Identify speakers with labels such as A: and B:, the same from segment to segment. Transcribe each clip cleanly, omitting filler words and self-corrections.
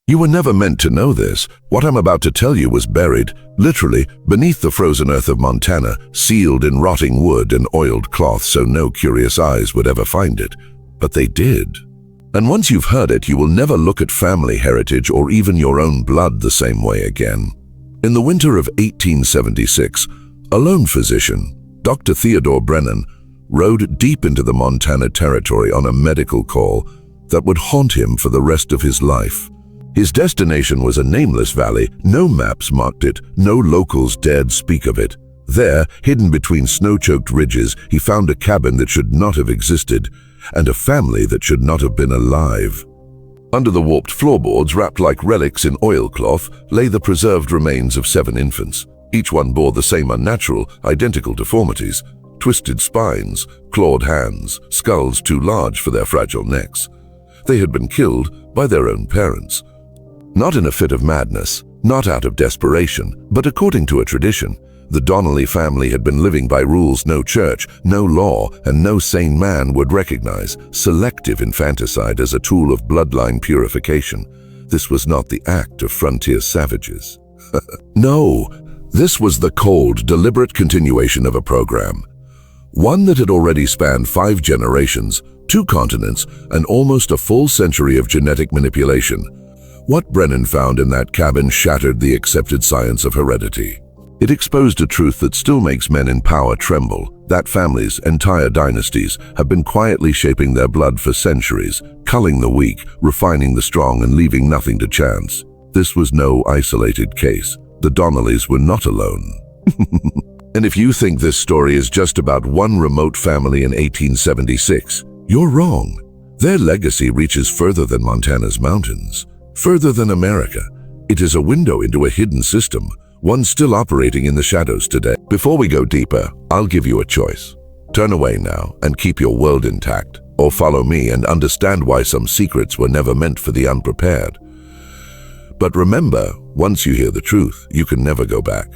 A: You were never meant to know this. What I'm about to tell you was buried, literally, beneath the frozen earth of Montana, sealed in rotting wood and oiled cloth so no curious eyes would ever find it. But they did. And once you've heard it, you will never look at family heritage or even your own blood the same way again. In the winter of 1876, a lone physician, Dr. Theodore Brennan, rode deep into the Montana territory on a medical call that would haunt him for the rest of his life. His destination was a nameless valley. No maps marked it, no locals dared speak of it. There, hidden between snow-choked ridges, he found a cabin that should not have existed, and a family that should not have been alive. Under the warped floorboards, wrapped like relics in oilcloth, lay the preserved remains of 7 infants. Each one bore the same unnatural, identical deformities: twisted spines, clawed hands, skulls too large for their fragile necks. They had been killed by their own parents. Not in a fit of madness, not out of desperation, but according to a tradition. The Donnelly family had been living by rules no church, no law, and no sane man would recognize: selective infanticide as a tool of bloodline purification. This was not the act of frontier savages. No, this was the cold, deliberate continuation of a program. One that had already spanned 5 generations, 2 continents, and almost a full century of genetic manipulation. What Brennan found in that cabin shattered the accepted science of heredity. It exposed a truth that still makes men in power tremble: that families, entire dynasties, have been quietly shaping their blood for centuries, culling the weak, refining the strong, and leaving nothing to chance. This was no isolated case. The Donnellys were not alone. And if you think this story is just about one remote family in 1876, you're wrong. Their legacy reaches further than Montana's mountains, further than America. It is a window into a hidden system, one still operating in the shadows today. Before we go deeper, I'll give you a choice. Turn away now and keep your world intact, or follow me and understand why some secrets were never meant for the unprepared. But remember, once you hear the truth, you can never go back.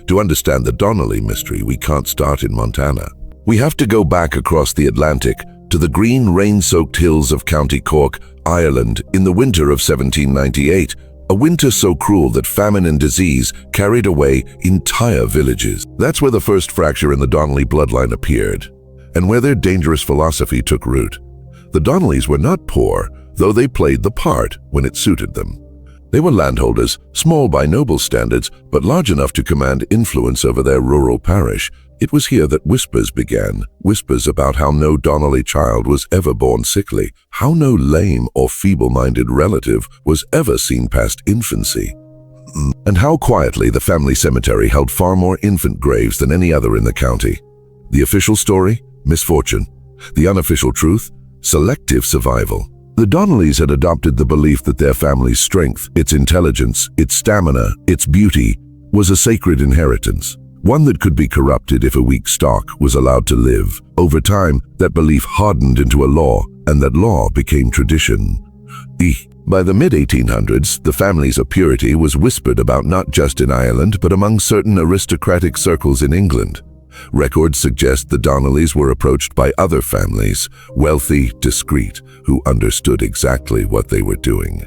A: To understand the Donnelly mystery, we can't start in Montana. We have to go back across the Atlantic to the green, rain-soaked hills of County Cork, Ireland, in the winter of 1798, a winter so cruel that famine and disease carried away entire villages. That's where the first fracture in the Donnelly bloodline appeared, and where their dangerous philosophy took root. The Donnellys were not poor, though they played the part when it suited them. They were landholders, small by noble standards, but large enough to command influence over their rural parish. It was here that whispers began, whispers about how no Donnelly child was ever born sickly, how no lame or feeble-minded relative was ever seen past infancy, and how quietly the family cemetery held far more infant graves than any other in the county. The official story? Misfortune. The unofficial truth? Selective survival. The Donnellys had adopted the belief that their family's strength, its intelligence, its stamina, its beauty, was a sacred inheritance, one that could be corrupted if a weak stock was allowed to live. Over time, that belief hardened into a law, and that law became tradition. By the mid-1800s, the family's purity was whispered about not just in Ireland, but among certain aristocratic circles in England. Records suggest the Donnellys were approached by other families, wealthy, discreet, who understood exactly what they were doing.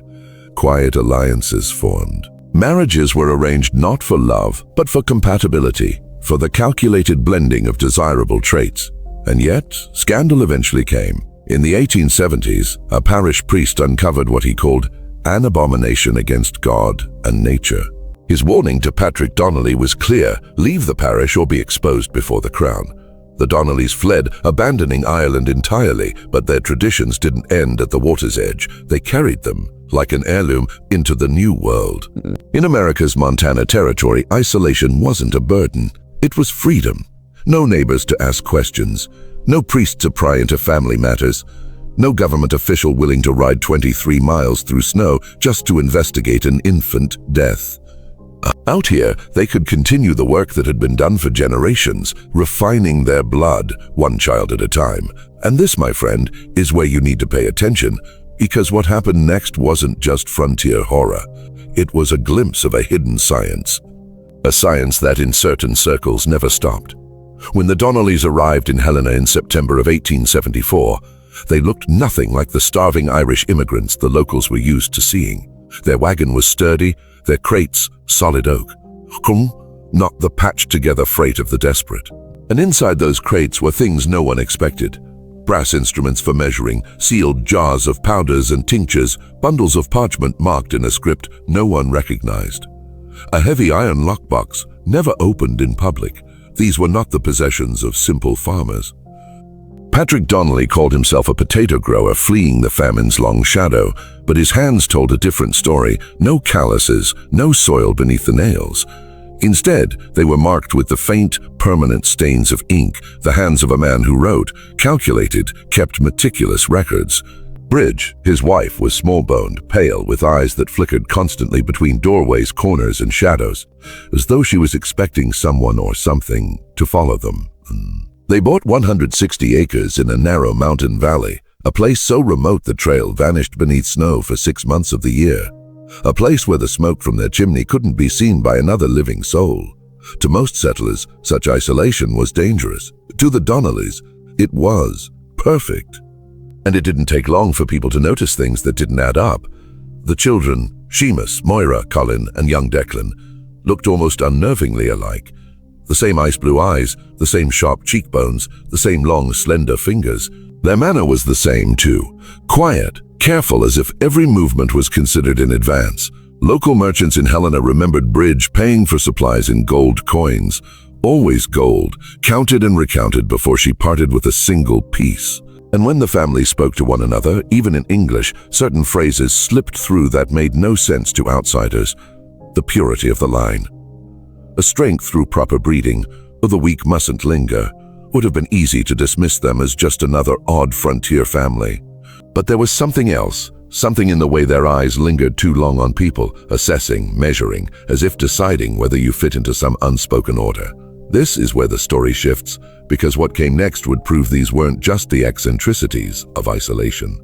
A: Quiet alliances formed. Marriages were arranged not for love, but for compatibility, for the calculated blending of desirable traits. And yet, scandal eventually came. In the 1870s, a parish priest uncovered what he called an abomination against God and nature. His warning to Patrick Donnelly was clear: leave the parish or be exposed before the crown. The Donnellys fled, abandoning Ireland entirely, but their traditions didn't end at the water's edge. They carried them, like an heirloom, into the New World. In America's Montana territory, isolation wasn't a burden. It was freedom. No neighbors to ask questions, no priests to pry into family matters, no government official willing to ride 23 miles through snow just to investigate an infant death. Out here, they could continue the work that had been done for generations, refining their blood, one child at a time. And this, my friend, is where you need to pay attention, because what happened next wasn't just frontier horror. It was a glimpse of a hidden science. A science that in certain circles never stopped. When the Donnellys arrived in Helena in September of 1874, they looked nothing like the starving Irish immigrants the locals were used to seeing. Their wagon was sturdy, their crates solid oak. Not the patched-together freight of the desperate. And inside those crates were things no one expected. Brass instruments for measuring, sealed jars of powders and tinctures, bundles of parchment marked in a script no one recognized. A heavy iron lockbox, never opened in public. These were not the possessions of simple farmers. Patrick Donnelly called himself a potato grower fleeing the famine's long shadow, but his hands told a different story. No calluses, no soil beneath the nails. Instead, they were marked with the faint, permanent stains of ink, the hands of a man who wrote, calculated, kept meticulous records. Bridge, his wife, was small-boned, pale, with eyes that flickered constantly between doorways, corners, and shadows, as though she was expecting someone or something to follow them. They bought 160 acres in a narrow mountain valley, a place so remote the trail vanished beneath snow for 6 months of the year. A place where the smoke from their chimney couldn't be seen by another living soul. To most settlers, such isolation was dangerous. To the Donnellys, it was perfect. And it didn't take long for people to notice things that didn't add up. The children, Seamus, Moira, Colin, and young Declan, looked almost unnervingly alike. The same ice-blue eyes, the same sharp cheekbones, the same long, slender fingers. Their manner was the same, too. Quiet, careful, as if every movement was considered in advance. Local merchants in Helena remembered Bridge paying for supplies in gold coins. Always gold, counted and recounted before she parted with a single piece. And when the family spoke to one another, even in English, certain phrases slipped through that made no sense to outsiders. The purity of the line. A strength through proper breeding, or the weak mustn't linger, would have been easy to dismiss them as just another odd frontier family. But there was something else, something in the way their eyes lingered too long on people, assessing, measuring, as if deciding whether you fit into some unspoken order. This is where the story shifts, because what came next would prove these weren't just the eccentricities of isolation.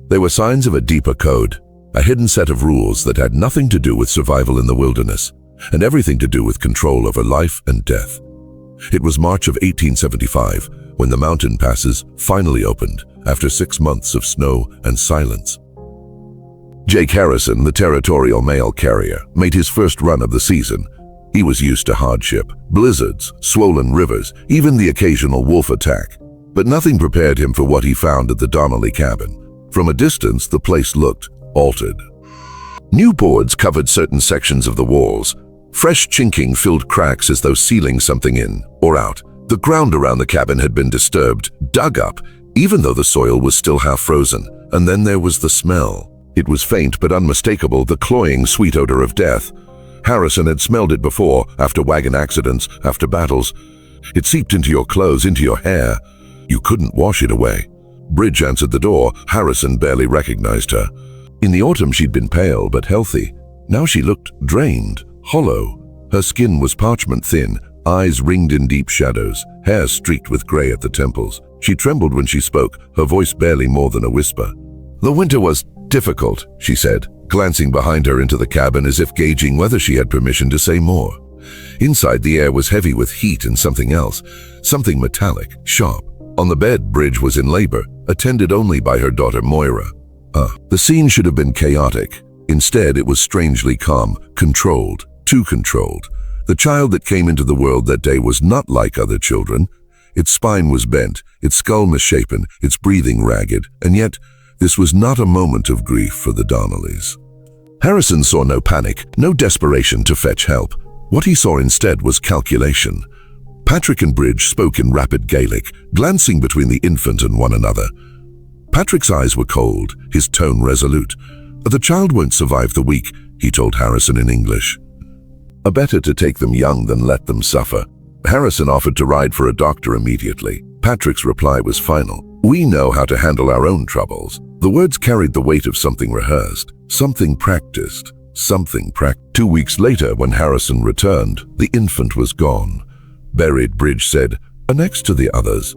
A: They were signs of a deeper code, a hidden set of rules that had nothing to do with survival in the wilderness, and everything to do with control over life and death. It was March of 1875 when the mountain passes finally opened after 6 months of snow and silence. Jake Harrison, the territorial mail carrier, made his first run of the season. He was used to hardship, blizzards, swollen rivers, even the occasional wolf attack. But nothing prepared him for what he found at the Donnelly cabin. From a distance, the place looked altered. New boards covered certain sections of the walls. Fresh chinking filled cracks as though sealing something in or out. The ground around the cabin had been disturbed, dug up, even though the soil was still half frozen. And then there was the smell. It was faint but unmistakable, the cloying sweet odor of death. Harrison had smelled it before, after wagon accidents, after battles. It seeped into your clothes, into your hair. You couldn't wash it away. Bridge answered the door. Harrison barely recognized her. In the autumn she'd been pale but healthy. Now she looked drained, hollow. Her skin was parchment thin, eyes ringed in deep shadows, hair streaked with gray at the temples. She trembled when she spoke, her voice barely more than a whisper. "The winter was difficult," she said, glancing behind her into the cabin as if gauging whether she had permission to say more. Inside, the air was heavy with heat and something else, something metallic, sharp. On the bed, Bridge was in labor, attended only by her daughter Moira. The scene should have been chaotic. Instead, it was strangely calm, controlled, too controlled. The child that came into the world that day was not like other children. Its spine was bent, its skull misshapen, its breathing ragged, and yet this was not a moment of grief for the Donnellys. Harrison saw no panic, no desperation to fetch help. What he saw instead was calculation. Patrick and Bridge spoke in rapid Gaelic, glancing between the infant and one another. Patrick's eyes were cold, his tone resolute. "The child won't survive the week," he told Harrison in English. Better to take them young than let them suffer. Harrison offered to ride for a doctor immediately. Patrick's reply was final. "We know how to handle our own troubles." The words carried the weight of something rehearsed, something practiced, 2 weeks later, when Harrison returned, the infant was gone. Buried, Bridge said, next to the others.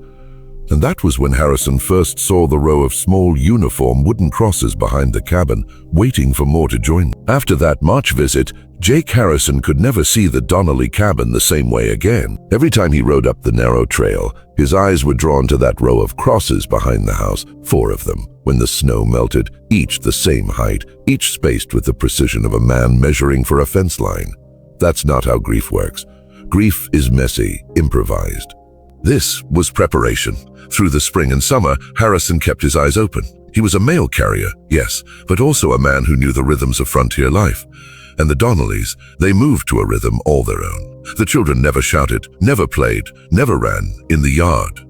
A: And that was when Harrison first saw the row of small uniform wooden crosses behind the cabin, waiting for more to join. After that March visit, Jake Harrison could never see the Donnelly cabin the same way again. Every time he rode up the narrow trail, his eyes were drawn to that row of crosses behind the house, 4 of them. when the snow melted, each the same height, each spaced with the precision of a man measuring for a fence line. That's not how grief works. Grief is messy, improvised. This was preparation. Through the spring and summer, Harrison kept his eyes open. He was a mail carrier, yes, but also a man who knew the rhythms of frontier life. And the Donnellys, they moved to a rhythm all their own. The children never shouted, never played, never ran in the yard.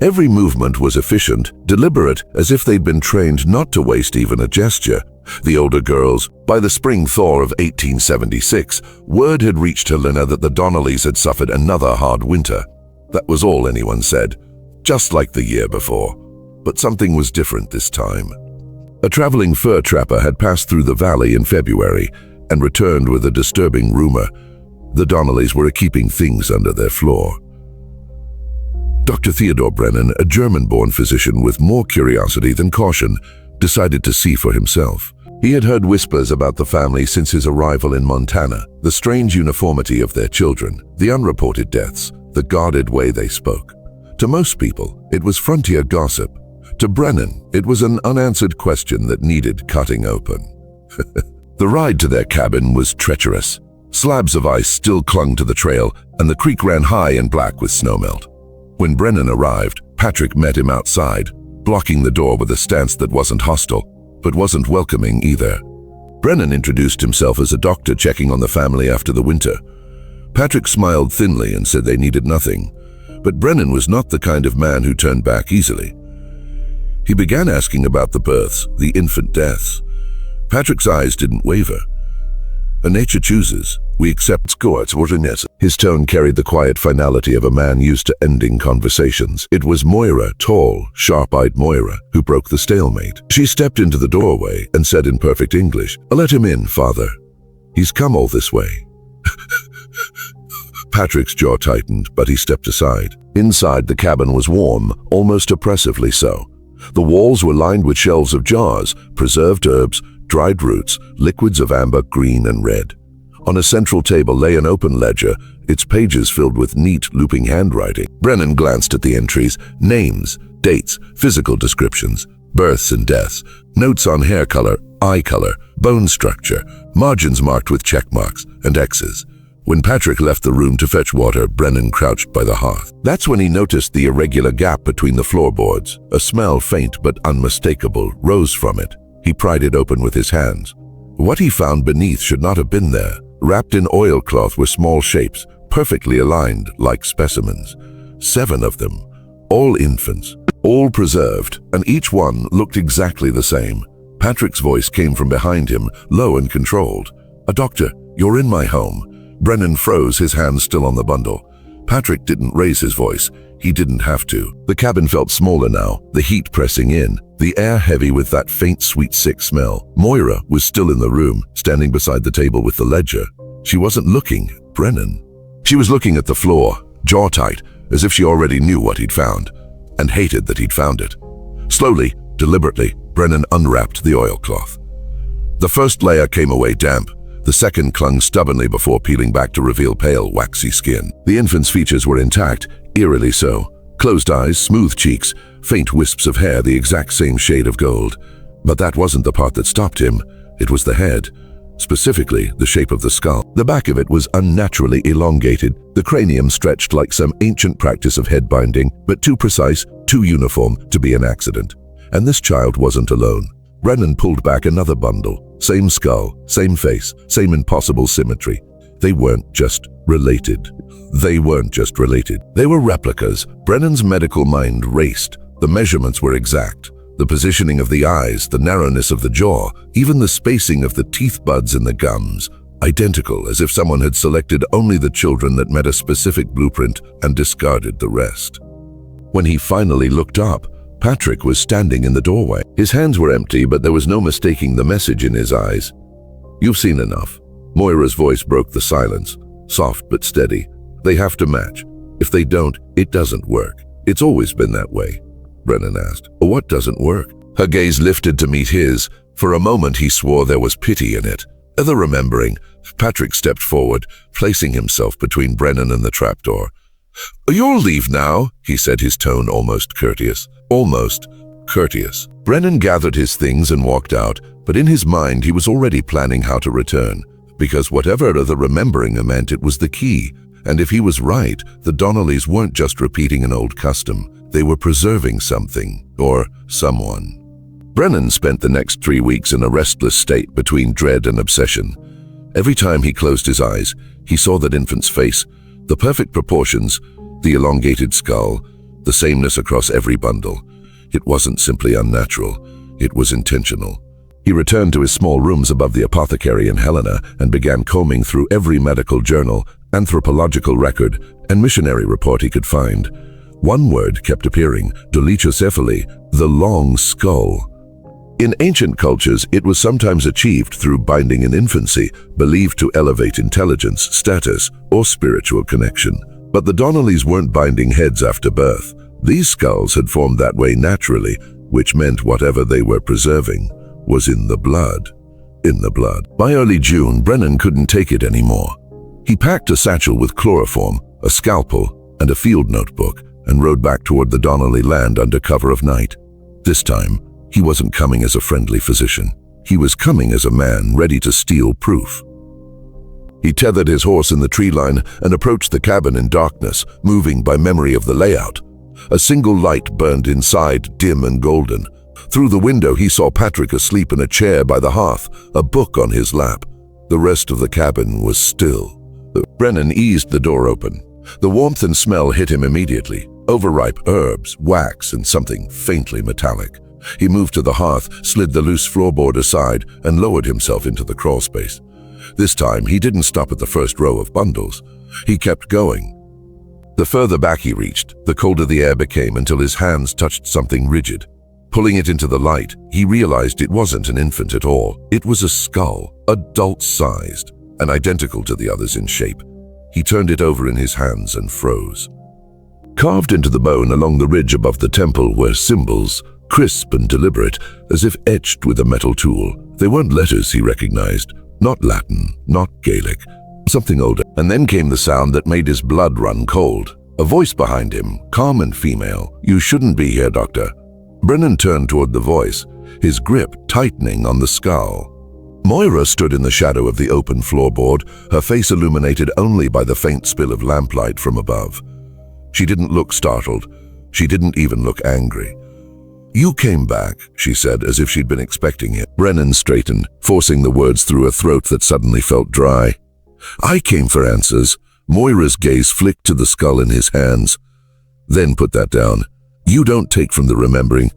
A: Every movement was efficient, deliberate, as if they'd been trained not to waste even a gesture. The older girls, by the spring thaw of 1876, word had reached Helena that the Donnellys had suffered another hard winter. That was all anyone said, just like the year before. But something was different this time. A traveling fur trapper had passed through the valley in February and returned with a disturbing rumor. The Donnellys were keeping things under their floor. Dr. Theodore Brennan, a German-born physician with more curiosity than caution, decided to see for himself. He had heard whispers about the family since his arrival in Montana, the strange uniformity of their children, the unreported deaths, the guarded way they spoke. To most people, it was frontier gossip. To Brennan, it was an unanswered question that needed cutting open. The ride to their cabin was treacherous. Slabs of ice still clung to the trail, and the creek ran high and black with snowmelt. When Brennan arrived, Patrick met him outside, blocking the door with a stance that wasn't hostile, but wasn't welcoming either. Brennan introduced himself as a doctor checking on the family after the winter. Patrick smiled thinly and said they needed nothing, but Brennan was not the kind of man who turned back easily. He began asking about the births, the infant deaths. Patrick's eyes didn't waver. A nature chooses. We accept scores ordinance. His tone carried the quiet finality of a man used to ending conversations. It was Moira, tall, sharp-eyed Moira, who broke the stalemate. She stepped into the doorway and said in perfect English, "Let him in, Father. He's come all this way." Patrick's jaw tightened, but he stepped aside. Inside, the cabin was warm, almost oppressively so. The walls were lined with shelves of jars, preserved herbs, dried roots, liquids of amber, green, and red. On a central table lay an open ledger, its pages filled with neat, looping handwriting. Brennan glanced at the entries: names, dates, physical descriptions, births and deaths, notes on hair color, eye color, bone structure, margins marked with check marks and X's. When Patrick left the room to fetch water, Brennan crouched by the hearth. That's when he noticed the irregular gap between the floorboards. A smell, faint but unmistakable, rose from it. He pried it open with his hands. What he found beneath should not have been there. Wrapped in oilcloth were small shapes, perfectly aligned like specimens. 7 of them, all infants, all preserved, and each one looked exactly the same. Patrick's voice came from behind him, low and controlled. "A doctor, you're in my home." Brennan froze, his hands still on the bundle. Patrick didn't raise his voice. He didn't have to. The cabin felt smaller now, the heat pressing in, the air heavy with that faint, sweet, sick smell. Moira was still in the room, standing beside the table with the ledger. She wasn't looking at Brennan. She was looking at the floor, jaw tight, as if she already knew what he'd found, and hated that he'd found it. Slowly, deliberately, Brennan unwrapped the oilcloth. The first layer came away damp. The second clung stubbornly before peeling back to reveal pale, waxy skin. The infant's features were intact, eerily so. Closed eyes, smooth cheeks, faint wisps of hair the exact same shade of gold. But that wasn't the part that stopped him. It was the head. Specifically, the shape of the skull. The back of it was unnaturally elongated, the cranium stretched like some ancient practice of head binding, but too precise, too uniform to be an accident. And this child wasn't alone. Brennan pulled back another bundle. Same skull, same face, same impossible symmetry. They weren't just related. They weren't just related. They were replicas. Brennan's medical mind raced. The measurements were exact. The positioning of the eyes, the narrowness of the jaw, even the spacing of the teeth buds and the gums. Identical, as if someone had selected only the children that met a specific blueprint and discarded the rest. When he finally looked up, Patrick was standing in the doorway. His hands were empty, but there was no mistaking the message in his eyes. "You've seen enough." Moira's voice broke the silence, soft but steady. "They have to match. If they don't, it doesn't work. It's always been that way." Brennan asked, "What doesn't work?" Her gaze lifted to meet his. For a moment he swore there was pity in it. Ever remembering, Patrick stepped forward, placing himself between Brennan and the trapdoor. "You'll leave now," he said, his tone almost courteous. Almost. courteous. Brennan gathered his things and walked out, but in his mind he was already planning how to return, because whatever the remembering meant, it was the key. And if he was right, the Donnellys weren't just repeating an old custom, they were preserving something, or someone. Brennan spent the next 3 weeks in a restless state between dread and obsession. Every time he closed his eyes, he saw that infant's face, the perfect proportions, the elongated skull, the sameness across every bundle. It wasn't simply unnatural, it was intentional. He returned to his small rooms above the apothecary in Helena and began combing through every medical journal, anthropological record, and missionary report he could find. One word kept appearing: dolichocephaly, the long skull. In ancient cultures, it was sometimes achieved through binding in infancy, believed to elevate intelligence, status, or spiritual connection. But the Donnellys weren't binding heads after birth. These skulls had formed that way naturally, which meant whatever they were preserving was in the blood. In the blood. By early June, Brennan couldn't take it anymore. He packed a satchel with chloroform, a scalpel, and a field notebook, and rode back toward the Donnelly land under cover of night. This time, he wasn't coming as a friendly physician. He was coming as a man ready to steal proof. He tethered his horse in the tree line and approached the cabin in darkness, moving by memory of the layout. A single light burned inside, dim and golden. Through the window, he saw Patrick asleep in a chair by the hearth, a book on his lap. The rest of the cabin was still. Brennan eased the door open. The warmth and smell hit him immediately. Overripe herbs, wax, and something faintly metallic. He moved to the hearth, slid the loose floorboard aside, and lowered himself into the crawl space. This time, he didn't stop at the first row of bundles. He kept going. The further back he reached, the colder the air became until his hands touched something rigid. Pulling it into the light, he realized it wasn't an infant at all. It was a skull, adult-sized, and identical to the others in shape. He turned it over in his hands and froze. Carved into the bone along the ridge above the temple were symbols, crisp and deliberate, as if etched with a metal tool. They weren't letters he recognized, not Latin, not Gaelic, something older. And then came the sound that made his blood run cold. A voice behind him, calm and female. "You shouldn't be here, Doctor." Brennan turned toward the voice, his grip tightening on the skull. Moira stood in the shadow of the open floorboard, her face illuminated only by the faint spill of lamplight from above. She didn't look startled. She didn't even look angry. "You came back," she said, as if she'd been expecting it. Brennan straightened, forcing the words through a throat that suddenly felt dry. "I came for answers." Moira's gaze flicked to the skull in his hands. "Then put that down. You don't take from the remembering."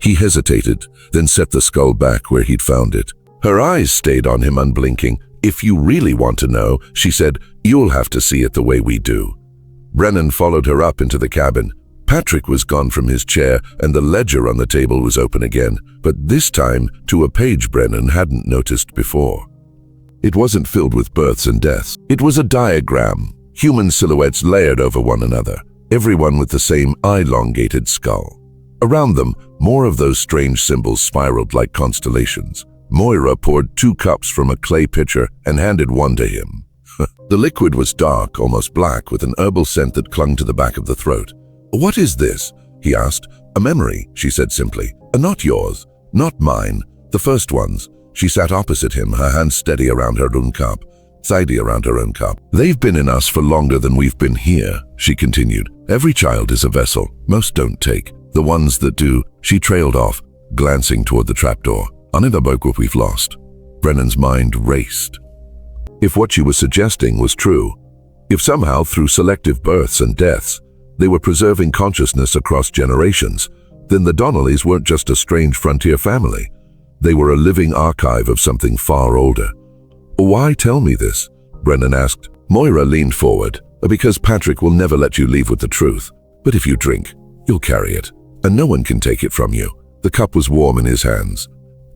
A: He hesitated, then set the skull back where he'd found it. Her eyes stayed on him unblinking. "If you really want to know," she said, "you'll have to see it the way we do." Brennan followed her up into the cabin. Patrick was gone from his chair, and the ledger on the table was open again, but this time to a page Brennan hadn't noticed before. It wasn't filled with births and deaths. It was a diagram, human silhouettes layered over one another, everyone with the same elongated skull. Around them, more of those strange symbols spiraled like constellations. Moira poured 2 cups from a clay pitcher and handed one to him. The liquid was dark, almost black, with an herbal scent that clung to the back of the throat. "What is this?" he asked. "A memory," she said simply. "Not yours, not mine, the first one's." She sat opposite him, her hands steady around her own cup, tidy around her own cup. "They've been in us for longer than we've been here," she continued. "Every child is a vessel. Most don't take. The ones that do," she trailed off, glancing toward the trapdoor. "Another book we've lost." Brennan's mind raced. If what she was suggesting was true, if somehow through selective births and deaths, they were preserving consciousness across generations, then the Donnellys weren't just a strange frontier family. They were a living archive of something far older. "Why tell me this?" Brennan asked. Moira leaned forward. "Because Patrick will never let you leave with the truth. But if you drink, you'll carry it, and no one can take it from you." The cup was warm in his hands.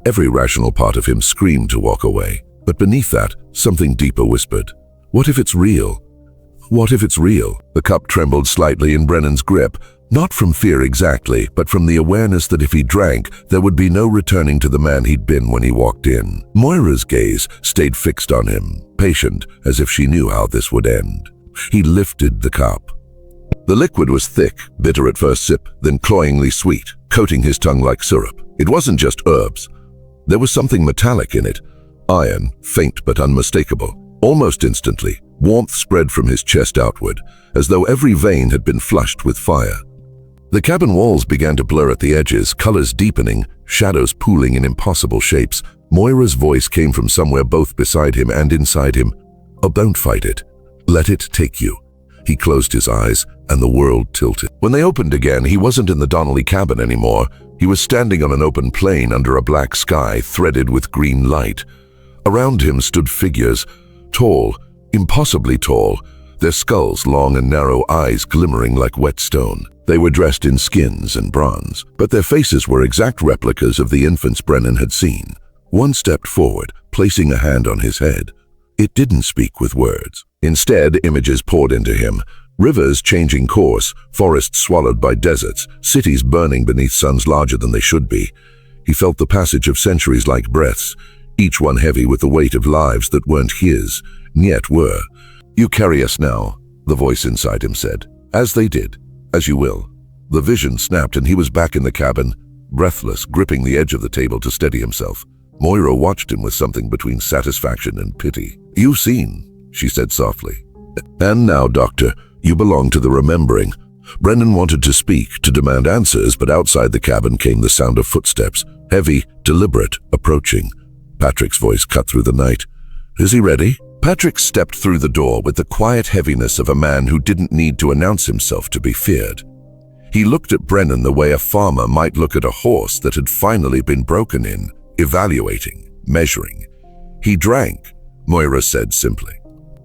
A: Every rational part of him screamed to walk away. But beneath that, something deeper whispered. "What if it's real? What if it's real?" The cup trembled slightly in Brennan's grip, not from fear exactly, but from the awareness that if he drank, there would be no returning to the man he'd been when he walked in. Moira's gaze stayed fixed on him, patient, as if she knew how this would end. He lifted the cup. The liquid was thick, bitter at first sip, then cloyingly sweet, coating his tongue like syrup. It wasn't just herbs. There was something metallic in it. Iron, faint but unmistakable. Almost instantly, warmth spread from his chest outward, as though every vein had been flushed with fire. The cabin walls began to blur at the edges, colors deepening, shadows pooling in impossible shapes. Moira's voice came from somewhere both beside him and inside him. "Oh, don't fight it. Let it take you." He closed his eyes, and the world tilted. When they opened again, he wasn't in the Donnelly cabin anymore. He was standing on an open plain under a black sky threaded with green light. Around him stood figures, tall, impossibly tall, their skulls long and narrow, eyes glimmering like wet stone. They were dressed in skins and bronze, but their faces were exact replicas of the infants Brennan had seen. One stepped forward, placing a hand on his head. It didn't speak with words. Instead, images poured into him. Rivers changing course, forests swallowed by deserts, cities burning beneath suns larger than they should be. He felt the passage of centuries like breaths, each one heavy with the weight of lives that weren't his, yet were. "You carry us now," the voice inside him said. "As they did. As you will." The vision snapped and he was back in the cabin, breathless, gripping the edge of the table to steady himself. Moira watched him with something between satisfaction and pity. "You've seen," she said softly. "And now, Doctor, you belong to the remembering." Brennan wanted to speak, to demand answers, but outside the cabin came the sound of footsteps, heavy, deliberate, approaching. Patrick's voice cut through the night. "Is he ready?" Patrick stepped through the door with the quiet heaviness of a man who didn't need to announce himself to be feared. He looked at Brennan the way a farmer might look at a horse that had finally been broken in, evaluating, measuring. "He drank," Moira said simply.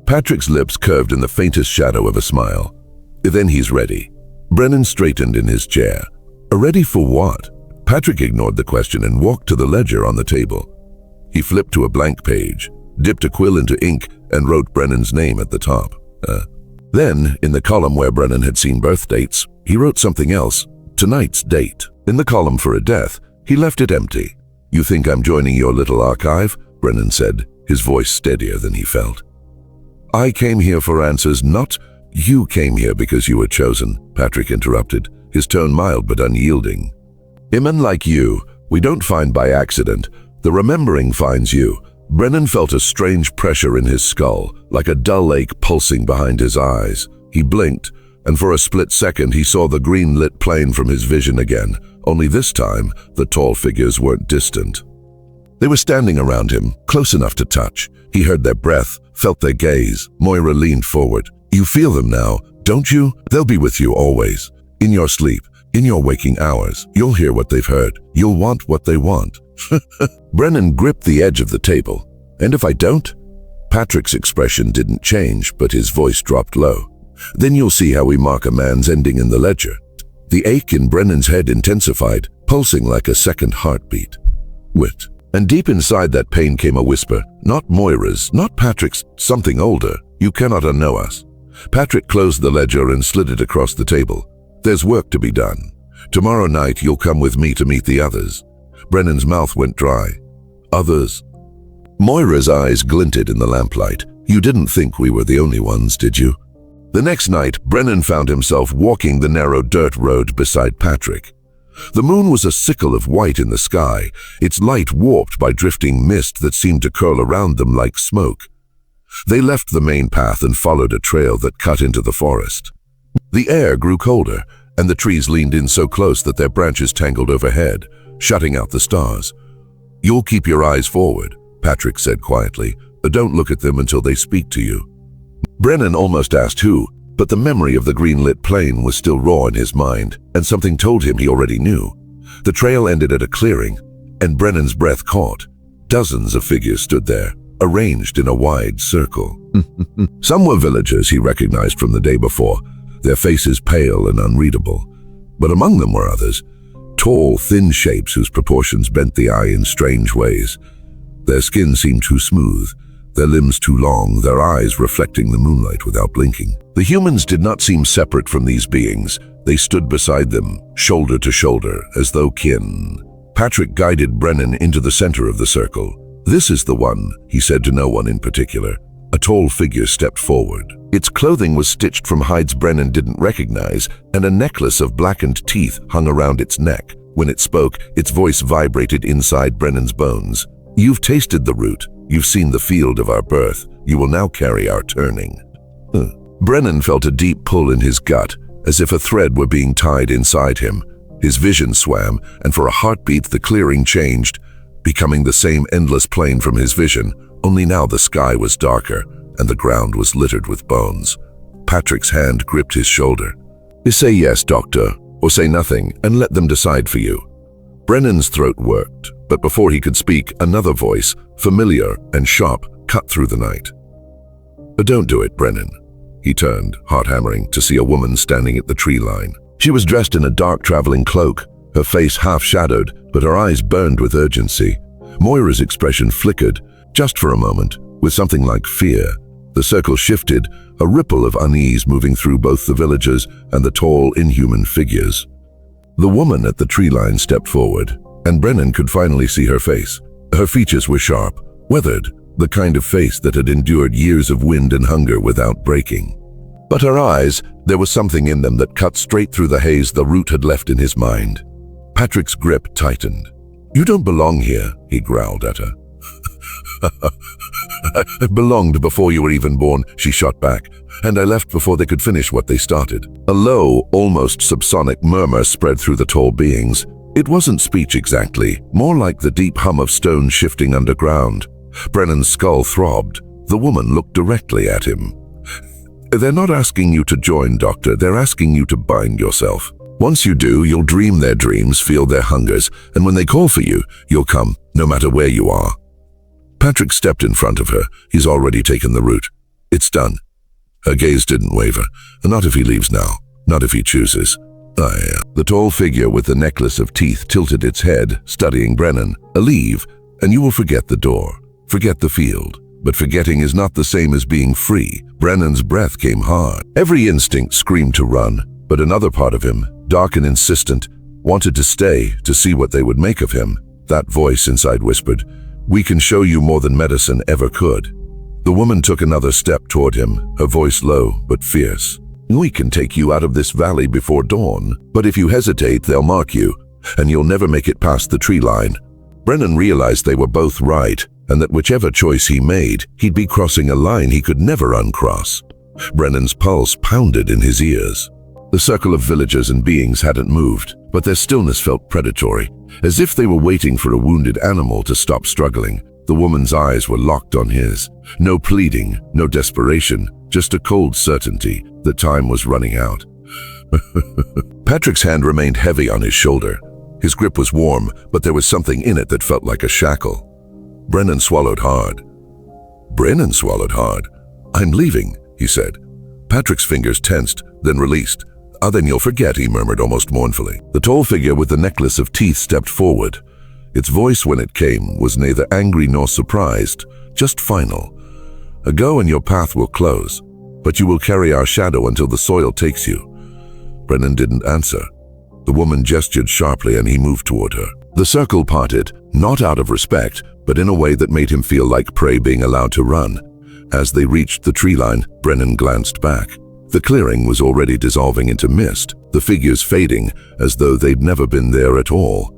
A: Patrick's lips curved in the faintest shadow of a smile. "Then he's ready." Brennan straightened in his chair. "Ready for what?" Patrick ignored the question and walked to the ledger on the table. He flipped to a blank page, dipped a quill into ink, and wrote Brennan's name at the top. Then, in the column where Brennan had seen birth dates, he wrote something else, tonight's date. In the column for a death, he left it empty. "You think I'm joining your little archive?" Brennan said, his voice steadier than he felt. "I came here for answers, not you came here because you were chosen," Patrick interrupted, his tone mild but unyielding. "Women like you, we don't find by accident. The remembering finds you." Brennan felt a strange pressure in his skull, like a dull ache pulsing behind his eyes. He blinked, and for a split second he saw the green-lit plane from his vision again, only this time the tall figures weren't distant. They were standing around him, close enough to touch. He heard their breath, felt their gaze. Moira leaned forward. "You feel them now, don't you? They'll be with you always. In your sleep, in your waking hours. You'll hear what they've heard. You'll want what they want." Brennan gripped the edge of the table. "And if I don't?" Patrick's expression didn't change, but his voice dropped low. "Then you'll see how we mark a man's ending in the ledger." The ache in Brennan's head intensified, pulsing like a second heartbeat. "Wit." And deep inside that pain came a whisper, not Moira's, not Patrick's, something older. "You cannot unknow us." Patrick closed the ledger and slid it across the table. "There's work to be done. Tomorrow night you'll come with me to meet the others." Brennan's mouth went dry. "Others?" Moira's eyes glinted in the lamplight. "You didn't think we were the only ones, did you?" The next night, Brennan found himself walking the narrow dirt road beside Patrick. The moon was a sickle of white in the sky, its light warped by drifting mist that seemed to curl around them like smoke. They left the main path and followed a trail that cut into the forest. The air grew colder, and the trees leaned in so close that their branches tangled overhead, shutting out the stars. "You'll keep your eyes forward," Patrick said quietly. "Don't look at them until they speak to you." Brennan almost asked who, but the memory of the green-lit plane was still raw in his mind, and something told him he already knew. The trail ended at a clearing, and Brennan's breath caught. Dozens of figures stood there, arranged in a wide circle. Some were villagers he recognized from the day before, their faces pale and unreadable. But among them were others, tall, thin shapes whose proportions bent the eye in strange ways. Their skin seemed too smooth, their limbs too long, their eyes reflecting the moonlight without blinking. The humans did not seem separate from these beings. They stood beside them, shoulder to shoulder, as though kin. Patrick guided Brennan into the center of the circle. "This is the one," he said to no one in particular. A tall figure stepped forward. Its clothing was stitched from hides Brennan didn't recognize, and a necklace of blackened teeth hung around its neck. When it spoke, its voice vibrated inside Brennan's bones. "You've tasted the root. You've seen the field of our birth. You will now carry our turning." Brennan felt a deep pull in his gut, as if a thread were being tied inside him. His vision swam, and for a heartbeat the clearing changed, becoming the same endless plain from his vision, only now the sky was darker, and the ground was littered with bones. Patrick's hand gripped his shoulder. "Say yes, doctor, or say nothing, and let them decide for you." Brennan's throat worked, but before he could speak, another voice, familiar and sharp, cut through the night. "Don't do it, Brennan." He turned, heart hammering, to see a woman standing at the tree line. She was dressed in a dark traveling cloak, her face half-shadowed, but her eyes burned with urgency. Moira's expression flickered, just for a moment, with something like fear. The circle shifted, a ripple of unease moving through both the villagers and the tall, inhuman figures. The woman at the tree line stepped forward, and Brennan could finally see her face. Her features were sharp, weathered, the kind of face that had endured years of wind and hunger without breaking. But her eyes, there was something in them that cut straight through the haze the root had left in his mind. Patrick's grip tightened. "You don't belong here," he growled at her. "I belonged before you were even born," she shot back, "and I left before they could finish what they started." A low, almost subsonic murmur spread through the tall beings. It wasn't speech exactly, more like the deep hum of stone shifting underground. Brennan's skull throbbed. The woman looked directly at him. "They're not asking you to join, Doctor. They're asking you to bind yourself. Once you do, you'll dream their dreams, feel their hungers, and when they call for you, you'll come, no matter where you are." Patrick stepped in front of her. He's already taken the route. "It's done." Her gaze didn't waver. "Not if he leaves now. Not if he chooses." The tall figure with the necklace of teeth tilted its head, studying Brennan. "Leave, and you will forget the door. Forget the field. But forgetting is not the same as being free." Brennan's breath came hard. Every instinct screamed to run, but another part of him, dark and insistent, wanted to stay, to see what they would make of him. That voice inside whispered, "We can show you more than medicine ever could." The woman took another step toward him, her voice low but fierce. "We can take you out of this valley before dawn, but if you hesitate, they'll mark you, and you'll never make it past the tree line." Brennan realized they were both right, and that whichever choice he made, he'd be crossing a line he could never uncross. Brennan's pulse pounded in his ears. The circle of villagers and beings hadn't moved, but their stillness felt predatory, as if they were waiting for a wounded animal to stop struggling. The woman's eyes were locked on his. No pleading, no desperation, just a cold certainty that time was running out. Patrick's hand remained heavy on his shoulder. His grip was warm, but there was something in it that felt like a shackle. Brennan swallowed hard. "I'm leaving," he said. Patrick's fingers tensed, then released. Then you'll forget," he murmured almost mournfully. The tall figure with the necklace of teeth stepped forward. Its voice, when it came, was neither angry nor surprised, just final. "Go and your path will close, but you will carry our shadow until the soil takes you." Brennan didn't answer. The woman gestured sharply and he moved toward her. The circle parted, not out of respect, but in a way that made him feel like prey being allowed to run. As they reached the tree line, Brennan glanced back. The clearing was already dissolving into mist, the figures fading as though they'd never been there at all.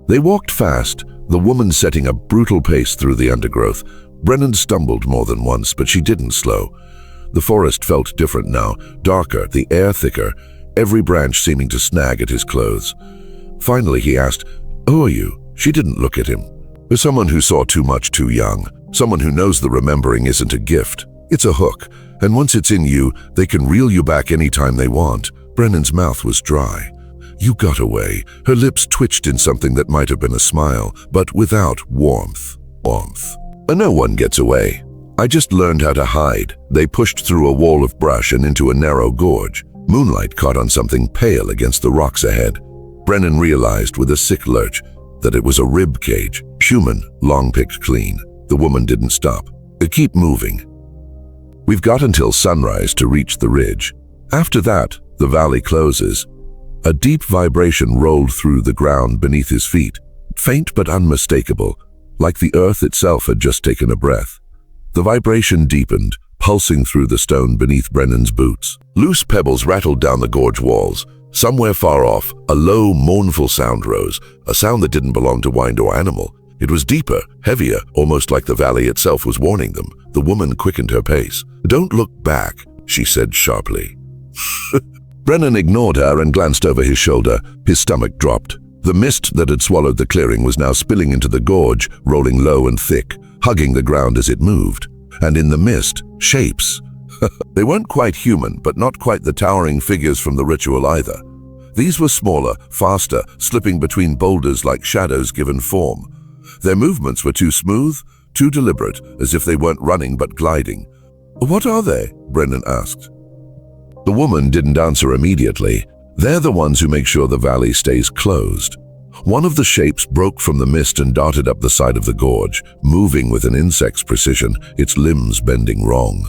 A: They walked fast, the woman setting a brutal pace through the undergrowth. Brennan stumbled more than once, but she didn't slow. The forest felt different now, darker, the air thicker, every branch seeming to snag at his clothes. Finally he asked, "Who are you?" She didn't look at him. "Someone who saw too much too young. Someone who knows the remembering isn't a gift. It's a hook, and once it's in you, they can reel you back anytime they want." Brennan's mouth was dry. "You got away." Her lips twitched in something that might have been a smile, but without warmth. "No one gets away. I just learned how to hide." They pushed through a wall of brush and into a narrow gorge. Moonlight caught on something pale against the rocks ahead. Brennan realized with a sick lurch that it was a rib cage, human, long picked clean. The woman didn't stop. "Keep moving. We've got until sunrise to reach the ridge. After that, the valley closes." A deep vibration rolled through the ground beneath his feet, faint but unmistakable, like the earth itself had just taken a breath. The vibration deepened, pulsing through the stone beneath Brennan's boots. Loose pebbles rattled down the gorge walls. Somewhere far off, a low, mournful sound rose, a sound that didn't belong to wind or animal. It was deeper, heavier, almost like the valley itself was warning them. The woman quickened her pace. "Don't look back," she said sharply. Brennan ignored her and glanced over his shoulder. His stomach dropped. The mist that had swallowed the clearing was now spilling into the gorge, rolling low and thick, hugging the ground as it moved. And in the mist, shapes. They weren't quite human, but not quite the towering figures from the ritual either. These were smaller, faster, slipping between boulders like shadows given form. Their movements were too smooth, too deliberate, as if they weren't running but gliding. "What are they?" Brennan asked. The woman didn't answer immediately. They're the ones who make sure the valley stays closed. One of the shapes broke from the mist and darted up the side of the gorge, moving with an insect's precision, its limbs bending wrong.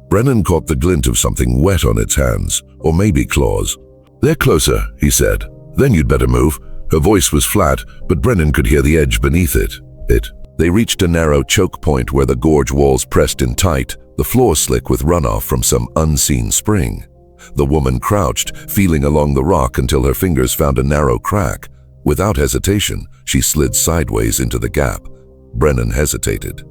A: Brennan caught the glint of something wet on its hands, or maybe claws. "They're closer," he said. "Then you'd better move." Her voice was flat, but Brennan could hear the edge beneath it. They reached a narrow choke point where the gorge walls pressed in tight, the floor slick with runoff from some unseen spring. The woman crouched, feeling along the rock until her fingers found a narrow crack. Without hesitation, she slid sideways into the gap. Brennan hesitated.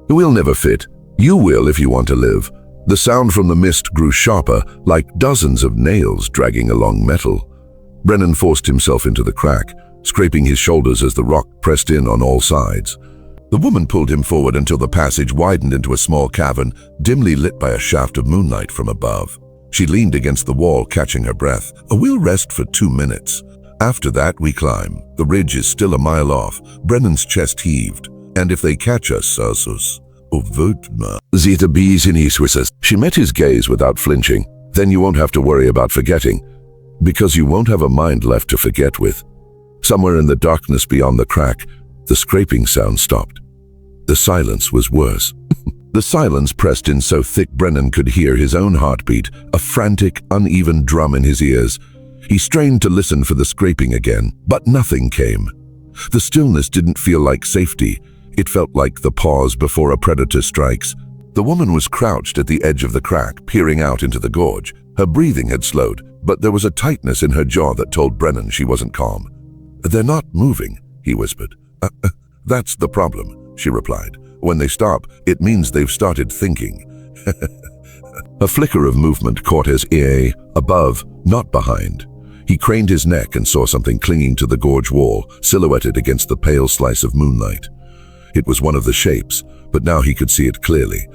A: "We'll never fit. You will if you want to live." The sound from the mist grew sharper, like dozens of nails dragging along metal. Brennan forced himself into the crack, scraping his shoulders as the rock pressed in on all sides. The woman pulled him forward until the passage widened into a small cavern, dimly lit by a shaft of moonlight from above. She leaned against the wall, catching her breath. "We'll rest for 2 minutes. After that, we climb. The ridge is still a mile off." Brennan's chest heaved. "And if they catch us, She met his gaze without flinching. "Then you won't have to worry about forgetting, because you won't have a mind left to forget with." Somewhere in the darkness beyond the crack, the scraping sound stopped. The silence was worse. The silence pressed in so thick Brennan could hear his own heartbeat, a frantic, uneven drum in his ears. He strained to listen for the scraping again, but nothing came. The stillness didn't feel like safety. It felt like the pause before a predator strikes. The woman was crouched at the edge of the crack, peering out into the gorge. Her breathing had slowed, but there was a tightness in her jaw that told Brennan she wasn't calm. "They're not moving," he whispered. That's the problem," she replied. "When they stop, it means they've started thinking." A flicker of movement caught his ear, above, not behind. He craned his neck and saw something clinging to the gorge wall, silhouetted against the pale slice of moonlight. It was one of the shapes, but now he could see it clearly.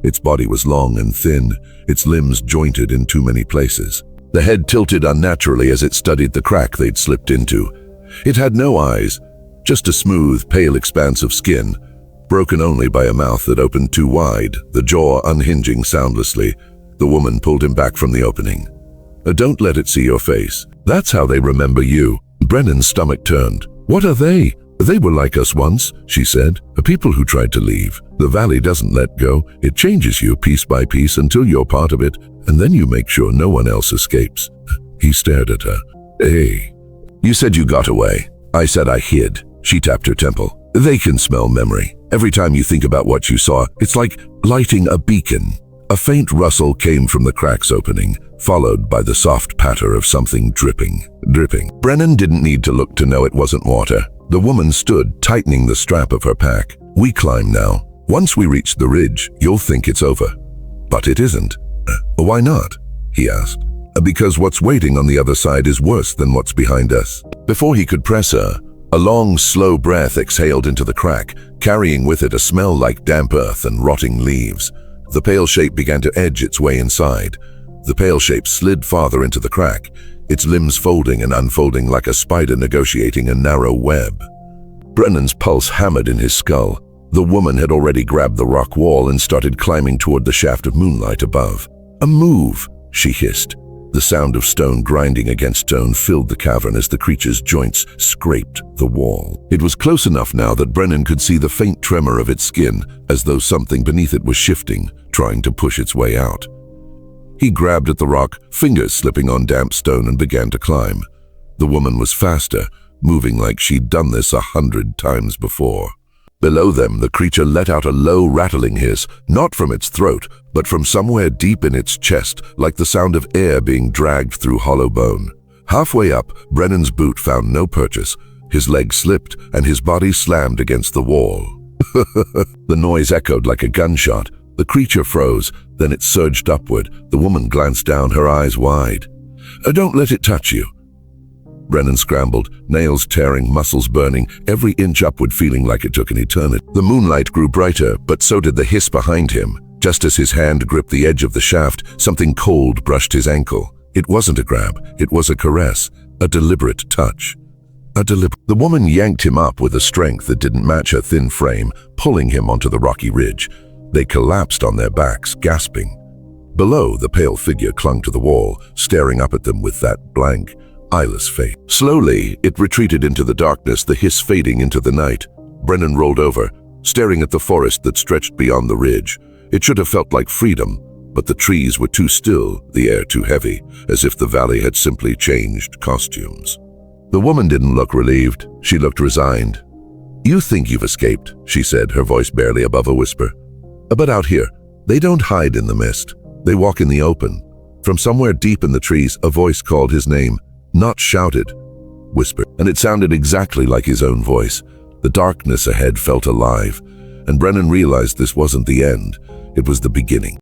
A: Its body was long and thin, its limbs jointed in too many places. The head tilted unnaturally as it studied the crack they'd slipped into. It had no eyes, just a smooth, pale expanse of skin, broken only by a mouth that opened too wide, the jaw unhinging soundlessly. The woman pulled him back from the opening. "Don't let it see your face. That's how they remember you." Brennan's stomach turned. "What are they?" "They were like us once," she said. "A people who tried to leave. The valley doesn't let go. It changes you piece by piece until you're part of it, and then you make sure no one else escapes." He stared at her. "Hey, you said you got away." "I said I hid." She tapped her temple. "They can smell memory. Every time you think about what you saw, it's like lighting a beacon." A faint rustle came from the crack's opening, followed by the soft patter of something dripping. Brennan didn't need to look to know it wasn't water. The woman stood, tightening the strap of her pack. "We climb now. Once we reach the ridge, you'll think it's over." "But it isn't." "Why not?" he asked. "Because what's waiting on the other side is worse than what's behind us." Before he could press her, a long, slow breath exhaled into the crack, carrying with it a smell like damp earth and rotting leaves. The pale shape began to edge its way inside. The pale shape slid farther into the crack, its limbs folding and unfolding like a spider negotiating a narrow web. Brennan's pulse hammered in his skull. The woman had already grabbed the rock wall and started climbing toward the shaft of moonlight above. "A move," she hissed. The sound of stone grinding against stone filled the cavern as the creature's joints scraped the wall. It was close enough now that Brennan could see the faint tremor of its skin, as though something beneath it was shifting, trying to push its way out. He grabbed at the rock, fingers slipping on damp stone, and began to climb. The woman was faster, moving like she'd done this 100 times before. Below them, the creature let out a low rattling hiss, not from its throat, but from somewhere deep in its chest, like the sound of air being dragged through hollow bone. Halfway up, Brennan's boot found no purchase. His leg slipped, and his body slammed against the wall. The noise echoed like a gunshot. The creature froze, then it surged upward. The woman glanced down, her eyes wide. "Don't let it touch you." Brennan scrambled, nails tearing, muscles burning, every inch upward feeling like it took an eternity. The moonlight grew brighter, but so did the hiss behind him. Just as his hand gripped the edge of the shaft, something cold brushed his ankle. It wasn't a grab, it was a caress, a deliberate touch. The woman yanked him up with a strength that didn't match her thin frame, pulling him onto the rocky ridge. They collapsed on their backs, gasping. Below, the pale figure clung to the wall, staring up at them with that blank, eyeless face. Slowly, it retreated into the darkness, the hiss fading into the night. Brennan rolled over, staring at the forest that stretched beyond the ridge. It should have felt like freedom, but the trees were too still, the air too heavy, as if the valley had simply changed costumes. The woman didn't look relieved. She looked resigned. "You think you've escaped," she said, her voice barely above a whisper. "But out here, they don't hide in the mist. They walk in the open." From somewhere deep in the trees, a voice called his name. Not shouted, whispered, and it sounded exactly like his own voice. The darkness ahead felt alive, and Brennan realized this wasn't the end, it was the beginning.